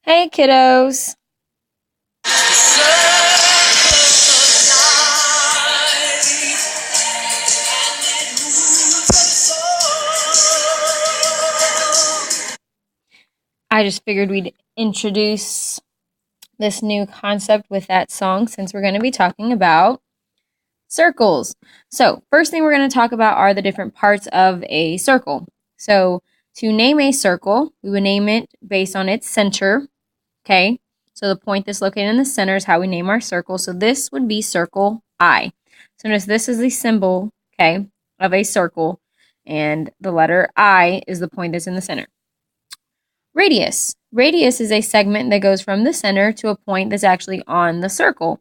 Hey kiddos! I just figured we'd introduce this new concept with that song since we're going to be talking about circles. So, first thing we're going to talk about are the different parts of a circle. So, to name a circle, we would name it based on its center, okay? So, the point that's located in the center is how we name our circle. So, this would be circle I. So, notice this is the symbol, okay, of a circle, and the letter I is the point that's in the center. Radius. Radius is a segment that goes from the center to a point that's actually on the circle.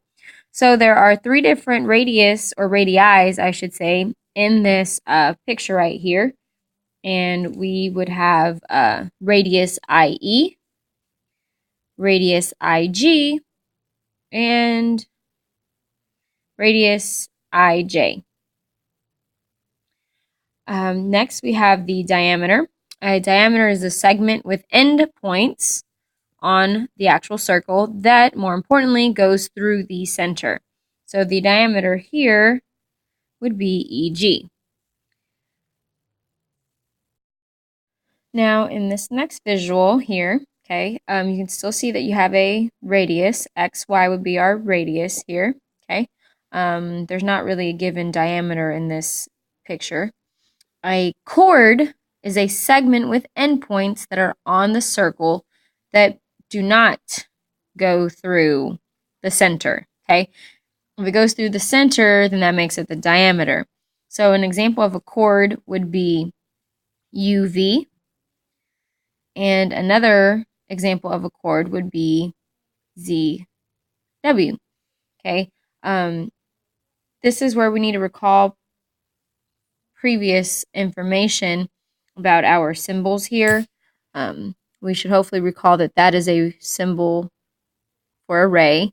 So there are three different radius or radii, I should say, in this picture right here. And we would have radius IE, radius IG, and radius IJ. Next, we have the diameter. A diameter is a segment with end points on the actual circle that, more importantly, goes through the center. So the diameter here would be EG. Now, in this next visual here, okay, you can still see that you have a radius. XY would be our radius here, okay. There's not really a given diameter in this picture. A chord is a segment with endpoints that are on the circle that do not go through the center, okay? If it goes through the center, then that makes it the diameter. So an example of a chord would be UV, and another example of a chord would be ZW, okay? This is where we need to recall previous information about our symbols here. We should hopefully recall that that is a symbol for a ray.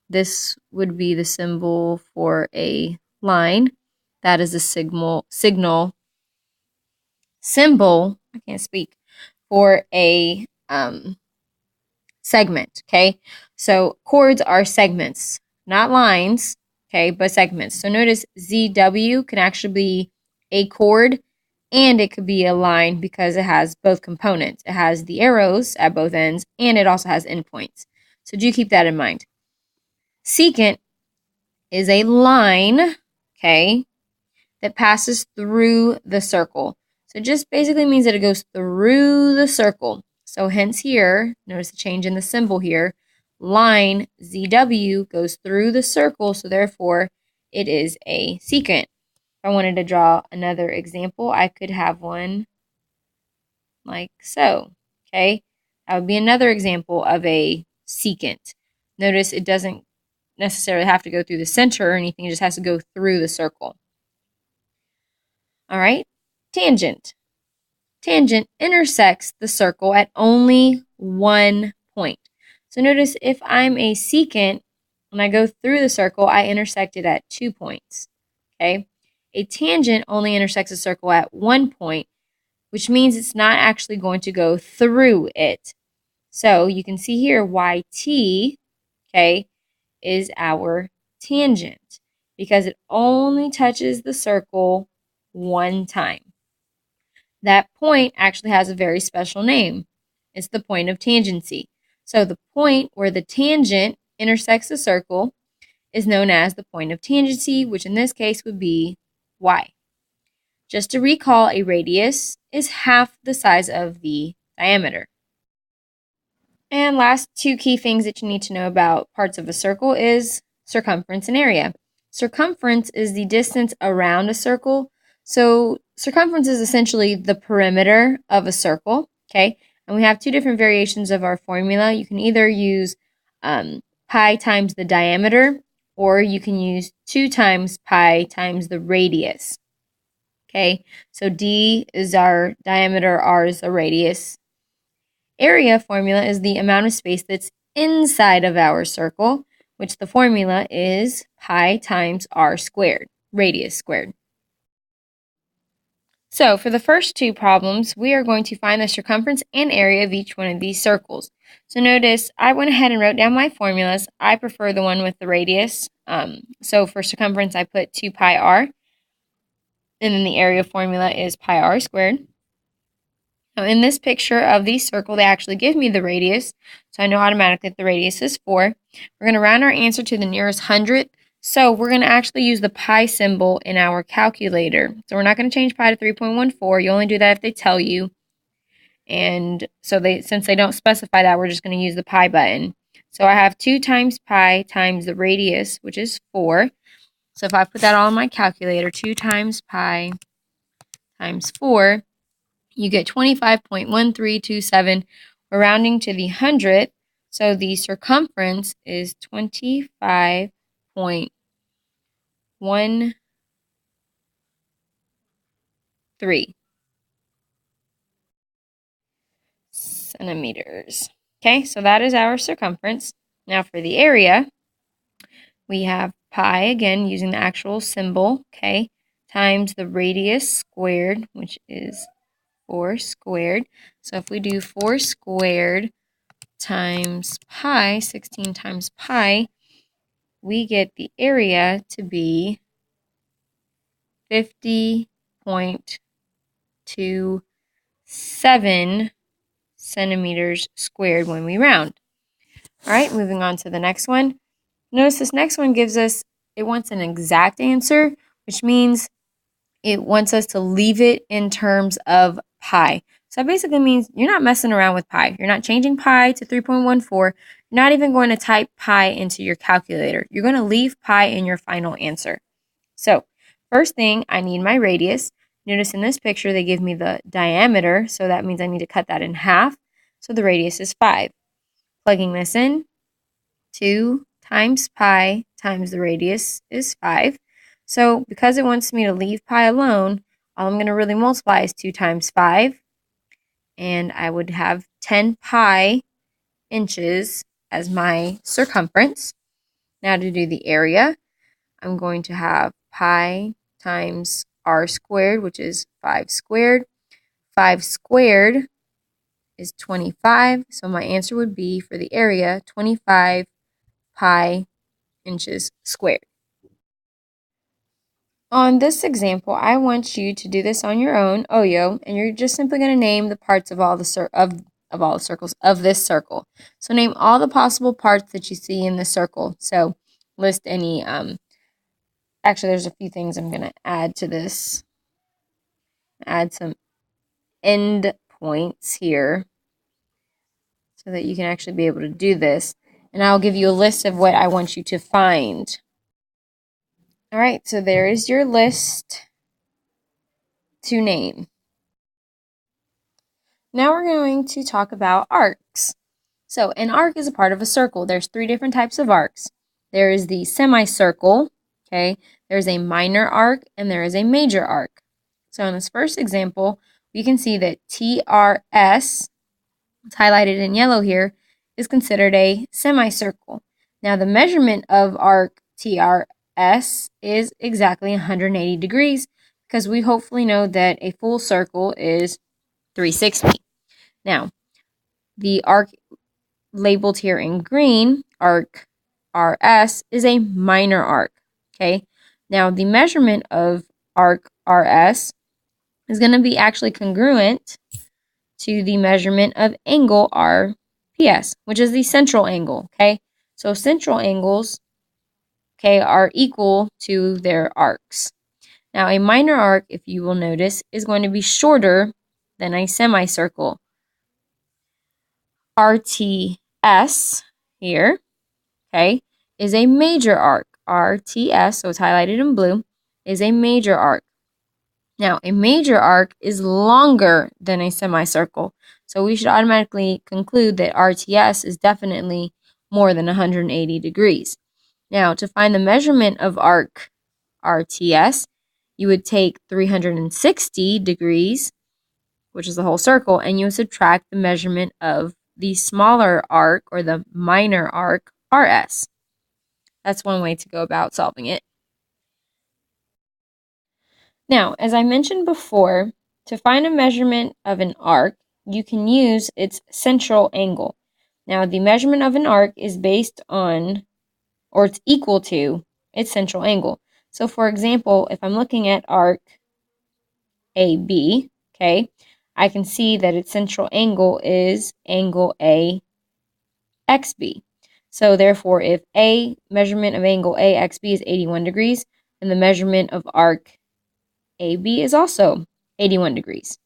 This would be the symbol for a line. That is a symbol, I can't speak, for a segment, okay? So chords are segments, not lines, okay, but segments. So notice ZW can actually be a chord and it could be a line because it has both components. It has the arrows at both ends and it also has endpoints. So do keep that in mind. Secant is a line, okay, that passes through the circle. So it just basically means that it goes through the circle. So hence here, notice the change in the symbol here. Line ZW goes through the circle, so therefore it is a secant. If I wanted to draw another example, I could have one like so, okay? That would be another example of a secant. Notice it doesn't necessarily have to go through the center or anything, it just has to go through the circle. All right, tangent. Tangent intersects the circle at only one point. So notice if I'm a secant, when I go through the circle, I intersect it at 2 points, okay? A tangent only intersects a circle at 1 point, which means it's not actually going to go through it. So you can see here YT, okay, is our tangent because it only touches the circle one time. That point actually has a very special name. It's the point of tangency. So the point where the tangent intersects the circle is known as the point of tangency, which in this case would be y. Just to recall, a radius is half the size of the diameter. And last two key things that you need to know about parts of a circle is circumference and area. Circumference is the distance around a circle. So circumference is essentially the perimeter of a circle, okay? And we have two different variations of our formula. You can either use pi times the diameter, or you can use 2 times pi times the radius, okay? So d is our diameter, r is the radius. Area formula is the amount of space that's inside of our circle, which the formula is pi times r squared, radius squared. So for the first two problems, we are going to find the circumference and area of each one of these circles. So notice I went ahead and wrote down my formulas. I prefer the one with the radius. So for circumference, I put 2 pi r. And then the area formula is pi r squared. Now in this picture of the circle, they actually give me the radius. So I know automatically that the radius is 4. We're going to round our answer to the nearest hundredth. So we're going to actually use the pi symbol in our calculator. So we're not going to change pi to 3.14. You only do that if they tell you. And so since they don't specify that, we're just going to use the pi button. So I have 2 times pi times the radius, which is 4. So if I put that all in my calculator, 2 times pi times 4, you get 25.1327. We're rounding to the hundredth, so the circumference is 25.13 centimeters. Okay, so that is our circumference. Now for the area, we have pi, again, using the actual symbol, okay, times the radius squared, which is 4 squared. So if we do 4 squared times pi, 16 times pi, we get the area to be 50.27 centimeters squared when we round. All right, moving on to the next one. Notice this next one gives us, it wants an exact answer, which means it wants us to leave it in terms of pi. So that basically means you're not messing around with pi. You're not changing pi to 3.14. You're not even going to type pi into your calculator. You're going to leave pi in your final answer. So first thing, I need my radius. Notice in this picture, they give me the diameter. So that means I need to cut that in half. So the radius is 5. Plugging this in, 2 times pi times the radius is 5. So because it wants me to leave pi alone, all I'm going to really multiply is 2 times 5. And I would have 10 pi inches as my circumference. Now to do the area, I'm going to have pi times r squared, which is 5 squared. 5 squared is 25. So my answer would be for the area, 25 pi inches squared. On this example, I want you to do this on your own, Oyo, and you're just simply going to name the parts of all the all the circles of this circle. So name all the possible parts that you see in the circle. So list any. Actually, there's a few things I'm going to add to this. Add some end points here so that you can actually be able to do this. And I'll give you a list of what I want you to find. All right, so there is your list to name. Now we're going to talk about arcs. So an arc is a part of a circle. There's 3 different types of arcs. There is the semicircle, okay? There's a minor arc, and there is a major arc. So in this first example, we can see that TRS, it's highlighted in yellow here, is considered a semicircle. Now the measurement of arc TRS is exactly 180 degrees because we hopefully know that a full circle is 360. Now, the arc labeled here in green, arc RS, is a minor arc, okay? Now, the measurement of arc RS is going to be actually congruent to the measurement of angle RPS, which is the central angle, okay? So central angles, okay, are equal to their arcs. Now, a minor arc, if you will notice, is going to be shorter than a semicircle. RTS here, okay, is a major arc. RTS, so it's highlighted in blue, is a major arc. Now, a major arc is longer than a semicircle, so we should automatically conclude that RTS is definitely more than 180 degrees. Now, to find the measurement of arc RTS, you would take 360 degrees, which is the whole circle, and you would subtract the measurement of the smaller arc, or the minor arc, RS. That's one way to go about solving it. Now, as I mentioned before, to find a measurement of an arc, you can use its central angle. Now, the measurement of an arc is based on, or it's equal to, its central angle. So, for example, if I'm looking at arc AB, okay, I can see that its central angle is angle AXB. So, therefore, if A measurement of angle AXB is 81 degrees, then the measurement of arc AB is also 81 degrees.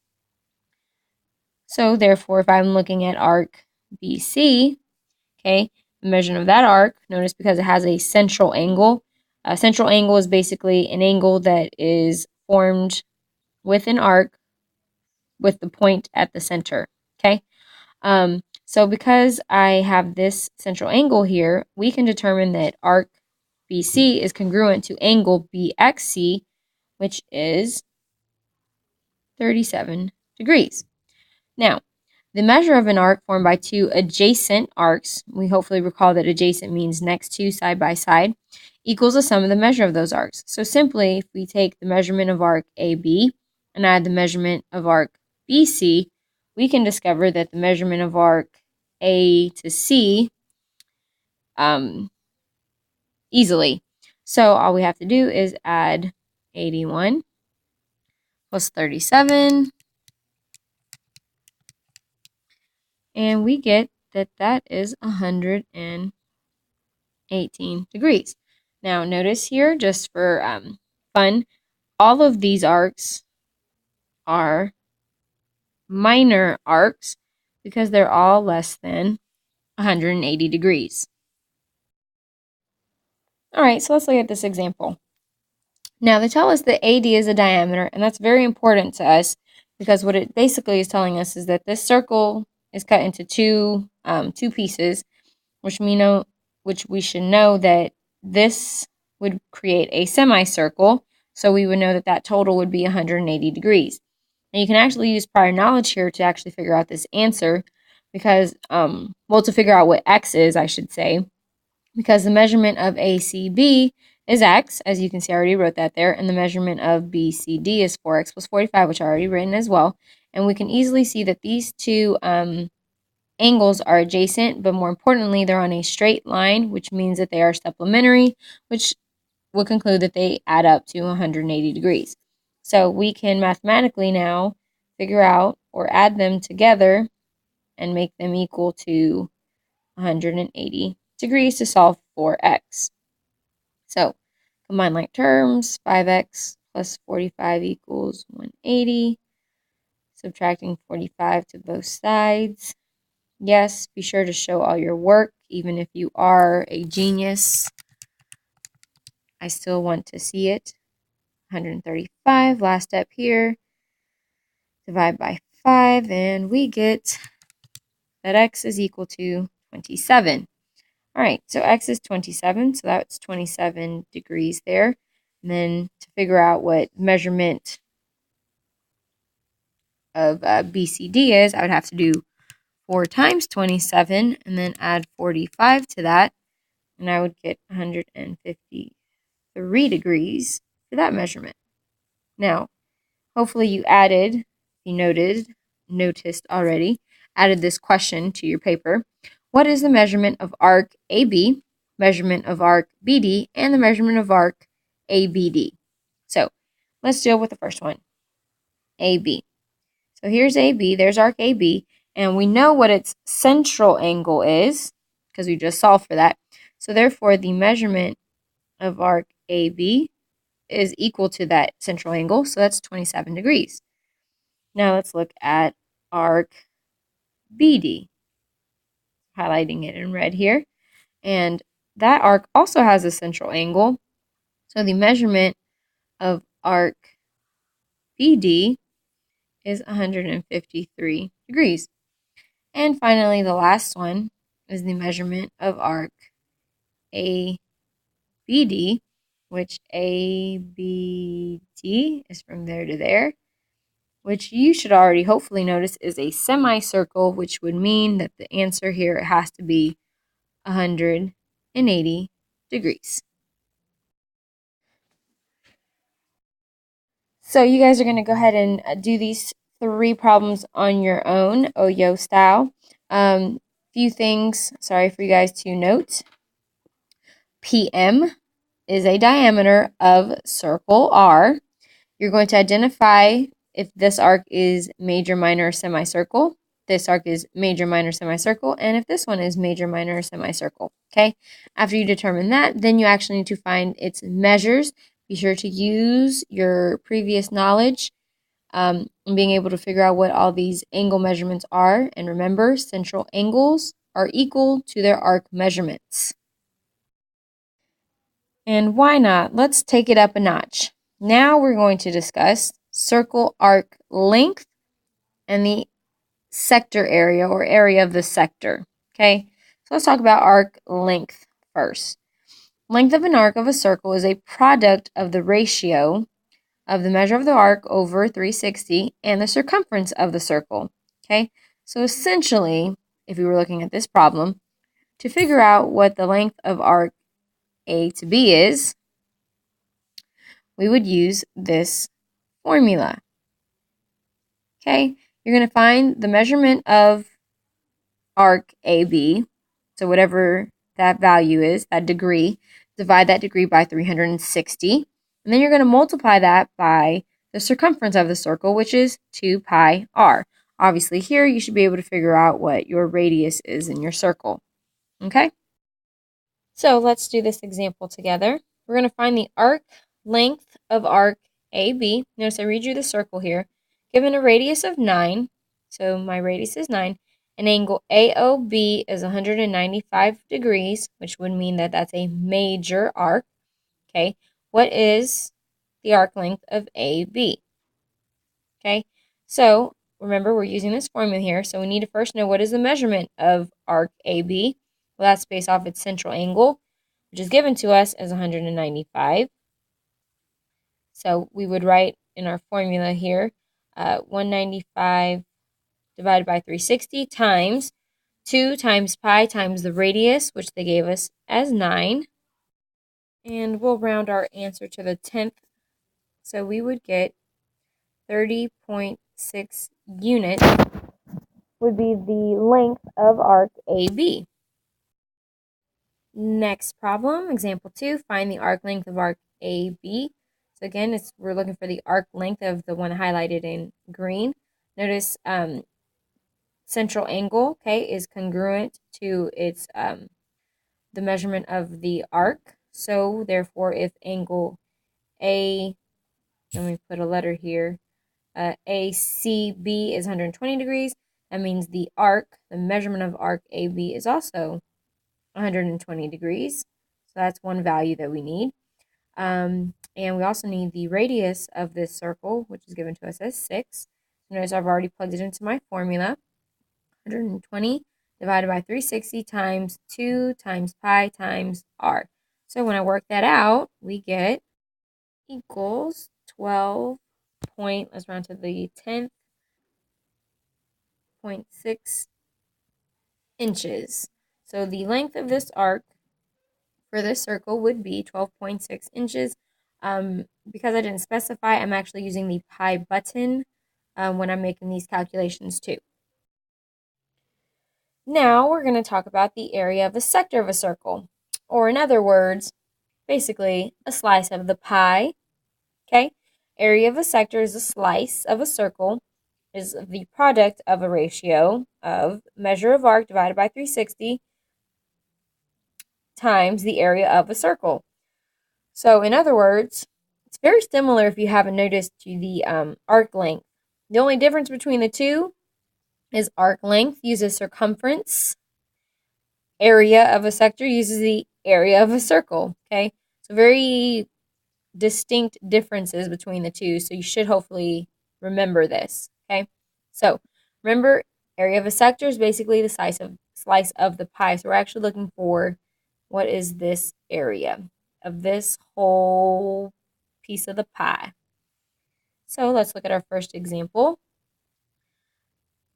So therefore, if I'm looking at arc BC, okay, the measurement of that arc, notice because it has a central angle. A central angle is basically an angle that is formed with an arc with the point at the center, okay? So because I have this central angle here, we can determine that arc BC is congruent to angle BXC, which is 37 degrees. Now, the measure of an arc formed by two adjacent arcs, we hopefully recall that adjacent means next to, side by side, equals the sum of the measure of those arcs. So simply, if we take the measurement of arc AB and add the measurement of arc BC, we can discover that the measurement of arc A to C easily. So all we have to do is add 81 plus 37, and we get that that is 118 degrees. Now notice here, just for fun, all of these arcs are minor arcs because they're all less than 180 degrees. All right, so let's look at this example. Now they tell us that AD is a diameter, and that's very important to us because what it basically is telling us is that this circle is cut into two pieces, which we should know that this would create a semicircle, so we would know that that total would be 180 degrees. And you can actually use prior knowledge here to actually figure out this answer because, to figure out what x is, I should say, because the measurement of ACB is x, as you can see, I already wrote that there, and the measurement of BCD is 4x plus 45, which I already written as well. And we can easily see that these two angles are adjacent, but more importantly, they're on a straight line, which means that they are supplementary, which would conclude that they add up to 180 degrees. So we can mathematically now figure out or add them together and make them equal to 180 degrees to solve for x. So combine like terms, 5x plus 45 equals 180. Subtracting 45 to both sides. Yes, be sure to show all your work, even if you are a genius. I still want to see it. 135, last step here. Divide by 5, and we get that x is equal to 27. All right, so x is 27, so that's 27 degrees there. And then to figure out what measurement of BCD is, I would have to do 4 times 27 and then add 45 to that, and I would get 153 degrees for that measurement. Now, hopefully you noticed already, added this question to your paper. What is the measurement of arc AB, measurement of arc BD, and the measurement of arc ABD? So let's deal with the first one, AB. So here's AB, there's arc AB, and we know what its central angle is because we just solved for that. So therefore, the measurement of arc AB is equal to that central angle, so that's 27 degrees. Now let's look at arc BD, highlighting it in red here. And that arc also has a central angle, so the measurement of arc BD is 153 degrees. And finally, the last one is the measurement of arc ABD, which ABD is from there to there, which you should already hopefully notice is a semicircle, which would mean that the answer here has to be 180 degrees. So you guys are going to go ahead and do these 3 problems on your own, OYO style. Few things, sorry for you guys to note. PM is a diameter of circle R. You're going to identify if this arc is major, minor, or semicircle. This arc is major, minor, semicircle, and if this one is major, minor, or semicircle. Okay? After you determine that, then you actually need to find its measures. Be sure to use your previous knowledge and being able to figure out what all these angle measurements are. And remember, central angles are equal to their arc measurements. And why not? Let's take it up a notch. Now we're going to discuss circle arc length and the sector area or area of the sector. Okay, so let's talk about arc length first. Length of an arc of a circle is a product of the ratio of the measure of the arc over 360 and the circumference of the circle. Okay, so essentially, if we were looking at this problem, to figure out what the length of arc A to B is, we would use this formula. Okay, you're going to find the measurement of arc AB, so whatever that value is, that degree, divide that degree by 360, and then you're going to multiply that by the circumference of the circle, which is 2 pi r. Obviously here you should be able to figure out what your radius is in your circle. Okay? So let's do this example together. We're going to find the arc length of arc AB. Notice I redrew the circle here. Given a radius of 9, so my radius is 9, and angle AOB is 195 degrees, which would mean that that's a major arc. Okay, what is the arc length of AB? Okay, so remember we're using this formula here, so we need to first know what is the measurement of arc AB. Well, that's based off its central angle, which is given to us as 195. So we would write in our formula here 195 divided by 360 times 2 times pi times the radius, which they gave us as 9. And we'll round our answer to the 10th. So we would get 30.6 units would be the length of arc AB. Next problem, example 2, find the arc length of arc AB. So again, we're looking for the arc length of the one highlighted in green. Notice central angle, okay, is congruent to its the measurement of the arc. So therefore, if angle A, let me put a letter here, ACB is 120 degrees, that means the arc, the measurement of arc AB is also 120 degrees. So that's one value that we need. And we also need the radius of this circle, which is given to us as 6. Notice I've already plugged it into my formula. 120 divided by 360 times 2 times pi times r. So when I work that out, we get equals 12 point, let's round to the 10th, 0.6 inches. So the length of this arc for this circle would be 12.6 inches. Because I didn't specify, I'm actually using the pi button when I'm making these calculations too. Now we're going to talk about the area of a sector of a circle, or in other words, basically a slice of the pie. Okay, area of a sector is a slice of a circle, is the product of a ratio of measure of arc divided by 360 times the area of a circle. So in other words, it's very similar, if you haven't noticed, to the arc length. The only difference between the two is arc length uses circumference. Area of a sector uses the area of a circle. Okay, so very distinct differences between the two. So you should hopefully remember this. Okay, so remember, area of a sector is basically the slice of the pie. So we're actually looking for what is this area of this whole piece of the pie. So let's look at our first example.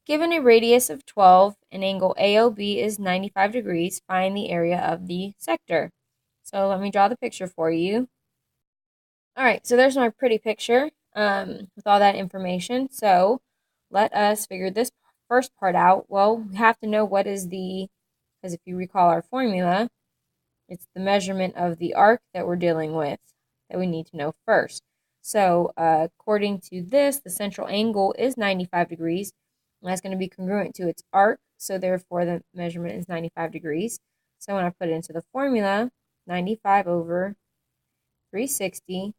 Given a radius of 12 and angle AOB is 95 degrees, find the area of the sector. So let me draw the picture for you. All right, so there's my pretty picture with all that information. So let us figure this first part out. Well, we have to know what is because if you recall our formula, it's the measurement of the arc that we're dealing with that we need to know first. So according to this, the central angle is 95 degrees. And that's going to be congruent to its arc. So therefore, the measurement is 95 degrees. So when I put it into the formula, 95 over 360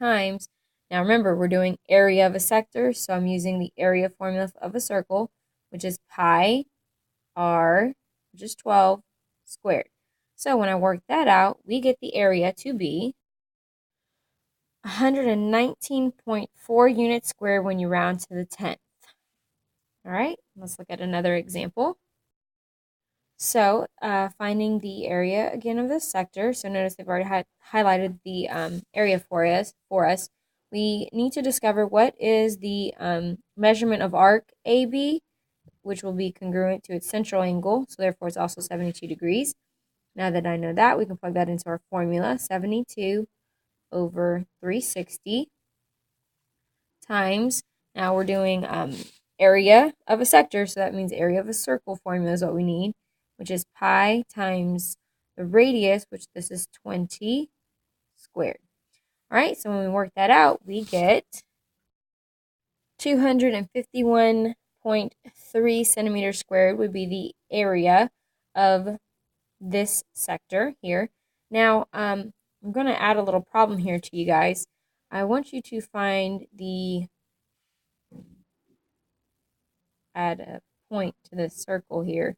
times. Now remember, we're doing area of a sector. So I'm using the area formula of a circle, which is pi r, which is 12 squared. So when I work that out, we get the area to be 119.4 units squared when you round to the 10th. All right, let's look at another example. So finding the area again of this sector. So notice they've already highlighted the area for us. We need to discover what is the measurement of arc AB, which will be congruent to its central angle. So therefore, it's also 72 degrees. Now that I know that, we can plug that into our formula. 72 over 360 times. Now we're doing area of a sector, so that means area of a circle formula is what we need, which is pi times the radius, which this is 20 squared. All right, so when we work that out, we get 251.3 centimeters squared would be the area of this sector here. Now, I'm going to add a little problem here to you guys. I want you to add a point to this circle here.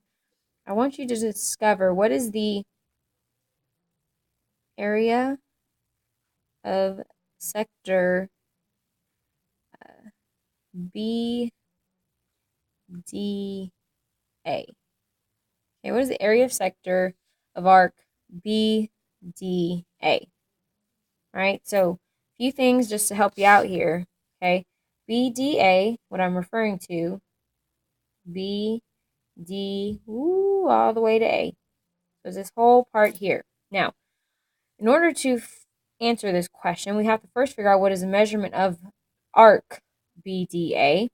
I want you to discover what is the area of sector BDA. Okay, what is the area of sector of arc BDA? All right, so a few things just to help you out here. Okay, BDA, what I'm referring to, BD, all the way to A. So this whole part here. Now, in order to answer this question, we have to first figure out what is the measurement of arc BDA.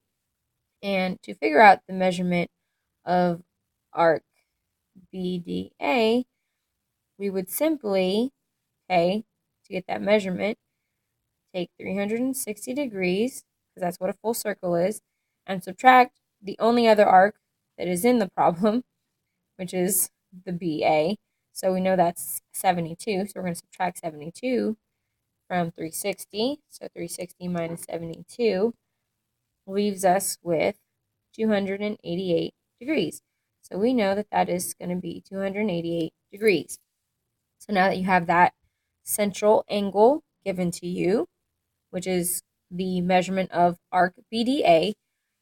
And to figure out the measurement of arc BDA, we would simply, to get that measurement, take 360 degrees, because that's what a full circle is, and subtract the only other arc that is in the problem, which is the BA. So we know that's 72, so we're going to subtract 72 from 360. So 360 minus 72 leaves us with 288 degrees. So we know that that is going to be 288 degrees. So now that you have that central angle given to you, which is the measurement of arc BDA,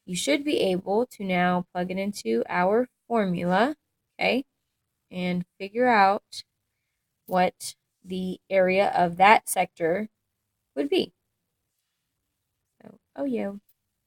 you should be able to now plug it into our formula, and figure out what the area of that sector would be. So, oh, yo.